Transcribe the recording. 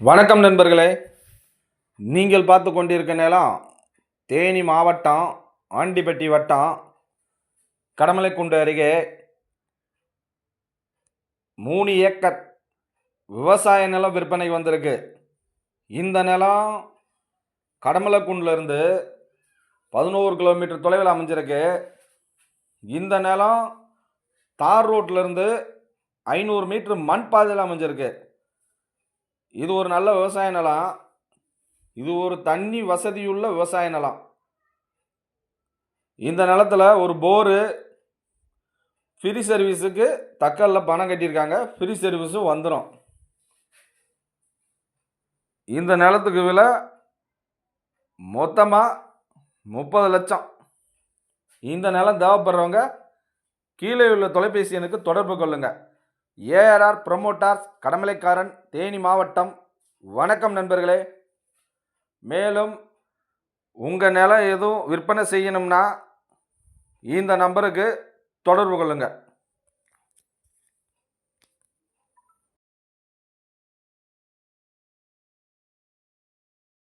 வணக்கம் நண்பர்களே. நீங்கள் பார்த்து கொண்டிருக்க நிலம் தேனி மாவட்டம் ஆண்டிப்பட்டி வட்டம் கடமலைக்குண்டு அருகே 3 ஏக்கர் விவசாய நிலம் விற்பனை வந்திருக்கு. இந்த நிலம் கடமலைக்குண்டிலிருந்து 11 கிலோமீட்டர் தொலைவில் அமைஞ்சிருக்கு. இந்த நிலம் தார் ரோட்டிலிருந்து 500 மீட்டர் மண் பாதையில் அமைஞ்சிருக்கு. இது ஒரு நல்ல விவசாய நிலம். இது ஒரு தண்ணி வசதியுள்ள விவசாய நிலம். இந்த நிலத்தில் ஒரு போரு ஃப்ரீ சர்வீஸுக்கு தக்கலில் பணம் கட்டியிருக்காங்க. ஃப்ரீ சர்வீஸும் வந்துடும். இந்த நிலத்துக்கு விலை மொத்தமாக 30 லட்சம். இந்த நிலம் தேவைப்படுறவங்க கீழே உள்ள தொலைபேசி எண்ணுக்கு தொடர்பு கொள்ளுங்கள். ஏஆர்ஆர் ப்ரமோட்டார்ஸ், கடமலைக்காரன், தேனி மாவட்டம். வணக்கம் நண்பர்களே. மேலும் உங்கள் நிலம் எதுவும் விற்பனை செய்யணும்னா இந்த நம்பருக்கு தொடர்பு கொள்ளுங்கள்.